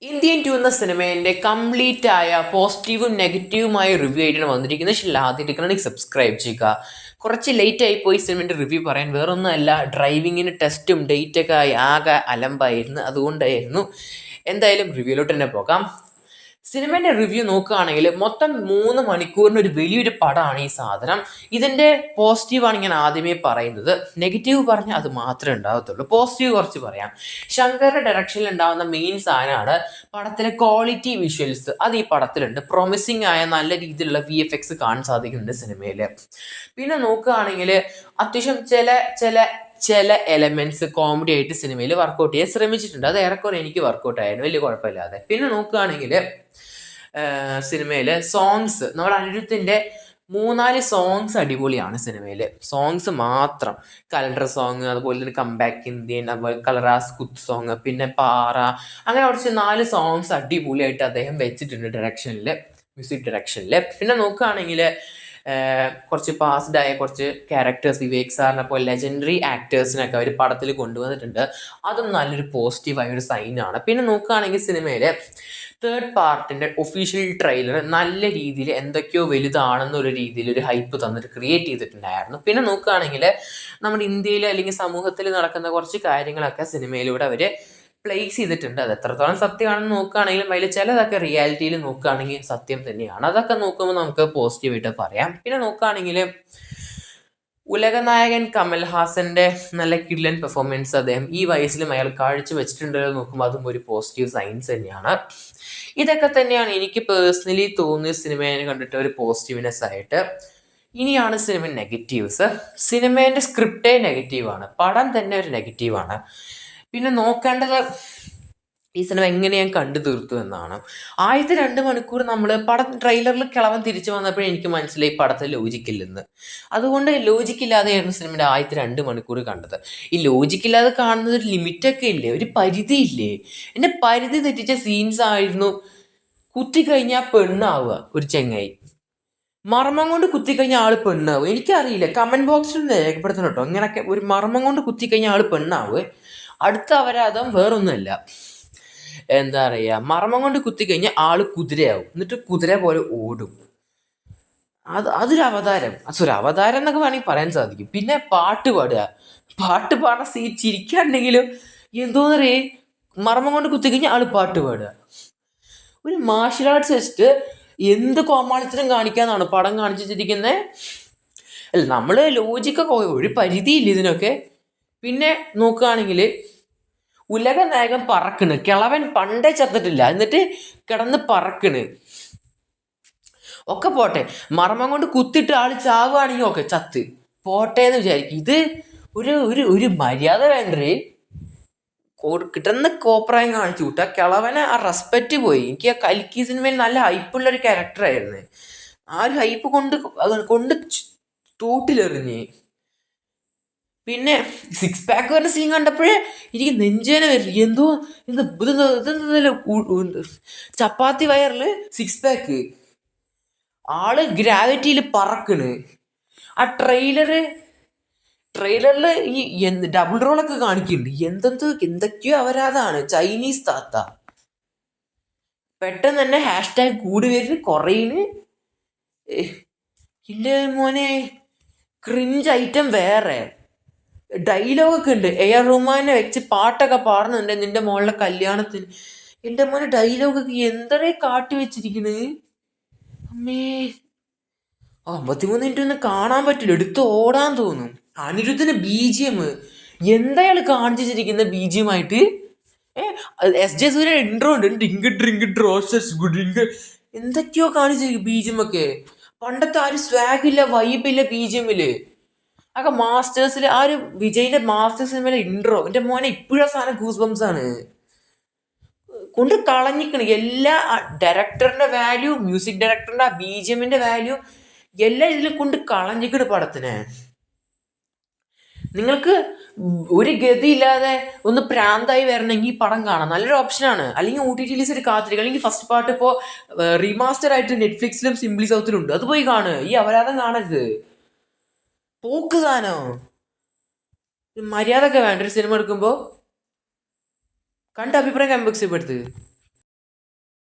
Indian two എന്ന സിനിമേൻ്റെ complete ആയ പോസിറ്റീവും നെഗറ്റീവുമായ റിവ്യൂ ആയിട്ടാണ് വന്നിരിക്കുന്നത്. പക്ഷേ ആദ്യമായിട്ട് സബ്സ്ക്രൈബ് ചെയ്യുക. കുറച്ച് ലേറ്റ് ആയി പോയി സിനിമേൻ്റെ റിവ്യൂ പറയാൻ, വേറൊന്നുമല്ല, ഡ്രൈവിങ്ങിന് ടെസ്റ്റും ഡേറ്റൊക്കെ ആയി ആകെ അലമ്പായിരുന്നു, അതുകൊണ്ടായിരുന്നു. എന്തായാലും റിവ്യൂലോട്ട് തന്നെ പോകാം. സിനിമേൻ്റെ റിവ്യൂ നോക്കുകയാണെങ്കിൽ മൊത്തം 3 മണിക്കൂറിന് ഒരു വലിയൊരു പടമാണ് ഈ സാധനം. ഇതിൻ്റെ പോസിറ്റീവാണ് ഞാൻ ആദ്യമേ പറയുന്നത്. നെഗറ്റീവ് പറഞ്ഞാൽ അത് മാത്രമേ ഉണ്ടാകത്തുള്ളൂ. പോസിറ്റീവ് കുറച്ച് പറയാം. ശങ്കറിൻ്റെ ഡയറക്ഷനിൽ ഉണ്ടാകുന്ന മെയിൻ സാധനമാണ് പടത്തിലെ ക്വാളിറ്റി വിഷ്വൽസ്. അത് ഈ പടത്തിലുണ്ട്. പ്രൊമിസിങ് ആയ നല്ല രീതിയിലുള്ള VFX കാണാൻ സാധിക്കുന്നുണ്ട് സിനിമയിൽ. പിന്നെ നോക്കുകയാണെങ്കിൽ അത്യാവശ്യം ചില എലമെന്റ്സ് കോമഡി ആയിട്ട് സിനിമയിൽ വർക്കൗട്ട് ചെയ്യാൻ ശ്രമിച്ചിട്ടുണ്ട്. അത് ഏറെക്കുറെ എനിക്ക് വർക്കൗട്ട് ആയിരുന്നു, വലിയ കുഴപ്പമില്ലാതെ. പിന്നെ നോക്കുകയാണെങ്കിൽ സിനിമയിൽ സോങ്സ്, നമ്മുടെ അനിരുദ്ധിൻ്റെ 3-4 സോങ്സ് അടിപൊളിയാണ് സിനിമയിൽ. സോങ്സ് മാത്രം, കലണ്ടർ സോങ്, അതുപോലെ തന്നെ കംബാക്ക് ഇന്ത്യൻ, അതുപോലെ കളറാസ് കുത്ത് സോങ്, പിന്നെ പാറ, അങ്ങനെ കുറച്ച് 4 സോങ്സ് അടിപൊളിയായിട്ട് അദ്ദേഹം വെച്ചിട്ടുണ്ട് ഡയറക്ഷനിൽ, മ്യൂസിക് ഡയറക്ഷനിൽ. പിന്നെ നോക്കുകയാണെങ്കിൽ കുറച്ച് പാസ്ഡ് ആയ കുറച്ച് ക്യാരക്ടേഴ്സ്, വിവേക് സാറിനെ പോലെ ലെജൻഡറി ആക്ടേഴ്സിനൊക്കെ അവർ പടത്തിൽ കൊണ്ടുവന്നിട്ടുണ്ട്. അതും നല്ലൊരു പോസിറ്റീവായ ഒരു സൈനാണ്. പിന്നെ നോക്കുകയാണെങ്കിൽ സിനിമയിൽ തേർഡ് പാർട്ടിൻ്റെ ഒഫീഷ്യൽ ട്രെയിലർ നല്ല രീതിയിൽ എന്തൊക്കെയോ വലുതാണെന്നൊരു രീതിയിൽ ഒരു ഹൈപ്പ് തന്നിട്ട് ക്രിയേറ്റ് ചെയ്തിട്ടുണ്ടായിരുന്നു. പിന്നെ നോക്കുകയാണെങ്കിൽ നമ്മുടെ ഇന്ത്യയിൽ അല്ലെങ്കിൽ സമൂഹത്തിൽ നടക്കുന്ന കുറച്ച് കാര്യങ്ങളൊക്കെ സിനിമയിലൂടെ അവർ പ്ലേസ് ചെയ്തിട്ടുണ്ട്. അത് എത്രത്തോളം സത്യമാണെന്ന് നോക്കുകയാണെങ്കിലും അതിൽ ചിലതൊക്കെ റിയാലിറ്റിയിൽ നോക്കുകയാണെങ്കിൽ സത്യം തന്നെയാണ്. അതൊക്കെ നോക്കുമ്പോൾ നമുക്ക് പോസിറ്റീവായിട്ട് പറയാം. പിന്നെ നോക്കുകയാണെങ്കിൽ ഉലകനായകൻ കമൽഹാസൻ്റെ നല്ല കിഡ്ലൻ പെർഫോമൻസ് അദ്ദേഹം ഈ വയസ്സിലും അയാൾ കാഴ്ച വെച്ചിട്ടുണ്ടല്ലോ നോക്കുമ്പോൾ അതും ഒരു പോസിറ്റീവ് സൈൻസ് തന്നെയാണ്. ഇതൊക്കെ തന്നെയാണ് എനിക്ക് പേഴ്സണലി തോന്നിയ സിനിമയെ കണ്ടിട്ട് ഒരു പോസിറ്റീവ്നെസ് ആയിട്ട്. ഇനിയാണ് സിനിമ നെഗറ്റീവ്സ്. സിനിമേൻ്റെ സ്ക്രിപ്റ്റേ നെഗറ്റീവാണ്, പടം തന്നെ ഒരു നെഗറ്റീവാണ്. പിന്നെ നോക്കേണ്ടത് ഈ സിനിമ എങ്ങനെ ഞാൻ കണ്ടു തീർത്തു എന്നാണ്. ആദ്യത്തെ 2 മണിക്കൂർ നമ്മൾ പടം ട്രെയിലറിൽ കിളവൻ തിരിച്ചു വന്നപ്പോഴേ എനിക്ക് മനസ്സിലായി പടത്തിൽ ലോജിക്കില്ലെന്ന്. അതുകൊണ്ട് ലോജിക്കില്ലാതെയായിരുന്നു സിനിമയുടെ ആദ്യത്തെ 2 മണിക്കൂർ കണ്ടത്. ഈ ലോജിക്കില്ലാതെ കാണുന്നത് ഒരു ലിമിറ്റൊക്കെ ഇല്ലേ, ഒരു പരിധിയില്ലേ? എൻ്റെ പരിധി തെറ്റിച്ച സീൻസ് ആയിരുന്നു. കുത്തിക്കഴിഞ്ഞാൽ പെണ്ണാവുക ഒരു ചെങ്ങായി, മർമ്മം കൊണ്ട് കുത്തിക്കഴിഞ്ഞാൽ ആൾ പെണ്ണാവുക. എനിക്കറിയില്ല, കമൻറ്റ് ബോക്സിൽ ഒന്ന് രേഖപ്പെടുത്തണം കേട്ടോ. ഇങ്ങനെയൊക്കെ ഒരു മർമ്മം കൊണ്ട് കുത്തിക്കഴിഞ്ഞാൽ ആൾ പെണ്ണാവുക. അടുത്ത അപരാധം വേറൊന്നുമല്ല, എന്താ പറയുക, മർമ്മം കൊണ്ട് കുത്തിക്കഴിഞ്ഞാൽ ആള് കുതിരയാവും, എന്നിട്ട് കുതിര പോലെ ഓടും. അതൊരു അവതാരം, അവതാരം എന്നൊക്കെ വേണമെങ്കിൽ പറയാൻ സാധിക്കും. പിന്നെ പാട്ട് പാടുന്ന ചിരിക്കാണ്ടെങ്കിലും എന്തോന്നറിയേ, മർമ്മം കൊണ്ട് കുത്തിക്കഴിഞ്ഞാൽ ആള് പാട്ട് പാടുക. ഒരു മാർഷൽ ആർട്സ് വെച്ചിട്ട് എന്ത് കോമാളിത്തരം കാണിക്കാന്നാണ് പടം കാണിച്ചിരിക്കുന്നത്. അല്ല, നമ്മൾ ലോജിക്കൊക്കെ ഒരു പരിധിയില്ല ഇതിനൊക്കെ. പിന്നെ നോക്കുകയാണെങ്കിൽ ഉലക നായകൻ പറക്കണ്, കിളവൻ പണ്ടേ ചത്തിട്ടില്ല, എന്നിട്ട് കിടന്ന് പറക്കണ്. ഒക്കെ പോട്ടെ, മർമ്മം കൊണ്ട് കുത്തിട്ട് ആൾ ചാവുകയാണെങ്കിൽ ഓക്കെ, ചത്ത് പോട്ടെ എന്ന് വിചാരിക്കും. ഇത് ഒരു മര്യാദ വേണ്ടേ? കിട്ടുന്ന കോപ്രായം കാണിച്ചു കൂട്ടാ. കിളവനെ ആ റെസ്പെക്റ്റ് പോയി. എനിക്ക് ആ കൽക്കി സിനിമയിൽ നല്ല ഹൈപ്പുള്ളൊരു ക്യാരക്ടറായിരുന്നു. ആ ഒരു ഹൈപ്പ് കൊണ്ട് തൂട്ടിലെറിഞ്ഞ്. പിന്നെ 6 പാക്ക് വരുന്ന സീൻ കണ്ടപ്പോഴേ എനിക്ക് നെഞ്ചേന വരില്ല. ചപ്പാത്തി വയറിൽ 6 പാക്ക്, ആള് ഗ്രാവിറ്റിയിൽ പറക്കണ്. ആ ട്രെയിലറിൽ ഈ ഡബിൾ റോളൊക്കെ കാണിക്കുന്നുണ്ട്. എന്തൊക്കെയോ അവരാതാണ്. ചൈനീസ് താത്ത പെട്ടെന്ന് തന്നെ ഹാഷ്ടാഗ് കൂടി വരുന്നു, കുറയുന്നു. ഇല്ലേ മോനെ, ക്രിഞ്ച് ഐറ്റം വേറെ. ഡയലോഗൊക്കെ ഉണ്ട്. AR റഹ്മാനെ വെച്ച് പാട്ടൊക്കെ പാടുന്നുണ്ട് നിന്റെ മോളുടെ കല്യാണത്തിന്. എൻ്റെ മോനെ ഡയലോഗൊക്കെ എന്തേ കാട്ടി വെച്ചിരിക്കണ്. അമ്മേ, 53 മിനിറ്റ് ഒന്നും കാണാൻ പറ്റില്ല, എടുത്ത് ഓടാൻ തോന്നും. അനിരുദ്ധിന് BGM എന്തായാൾ കാണിച്ചിരിക്കുന്ന BGM ആയിട്ട്. SJ സൂര്യ ഇൻട്രോ ഉണ്ട്, എന്തൊക്കെയോ കാണിച്ചിരിക്കും BGM ഒക്കെ. പണ്ടത്തെ ആ ഒരു സ്വാഗില്ല, വൈബില്ല BGMല്. ഒക്കെ മാസ്റ്റേഴ്സിൽ ആ ഒരു വിജയിന്റെ മാസ്റ്റർ സിനിമയിലെ ഇൻട്രോ, എൻ്റെ മോനെ ഇപ്പോഴും സാധനം ഗൂസ് ബംസ് ആണ്. കൊണ്ട് കളഞ്ഞിക്കണ് എല്ലാ ഡയറക്ടറിന്റെ വാല്യൂ, മ്യൂസിക് ഡയറക്ടറിന്റെ ആ BGMന്റെ വാല്യൂ എല്ലാം ഇതിൽ കൊണ്ട് കളഞ്ഞിക്കണ് പടത്തിനെ. നിങ്ങൾക്ക് ഒരു ഗതിയില്ലാതെ ഒന്ന് പ്രാന്തായി വരണമെങ്കിൽ ഈ പടം കാണാം, നല്ലൊരു ഓപ്ഷനാണ്. അല്ലെങ്കിൽ OTT റിലീസിൽ കാത്തിരിക്കുക, അല്ലെങ്കിൽ ഫസ്റ്റ് പാർട്ട് ഇപ്പോൾ റീമാസ്റ്റർ ആയിട്ട് നെറ്റ്ഫ്ലിക്സിലും സിംപ്ലി സൗത്തിലും ഉണ്ട്, അത് പോയി കാണുക. ഈ അപരാധം കാണരുത്, പോക്ക് സാധനോ. മര്യാദ ഒക്കെ വേണ്ട ഒരു സിനിമ എടുക്കുമ്പോൾ. കണ്ട അഭിപ്രായം കമന്റ് ബോക്സിൽ പെടുത്ത്.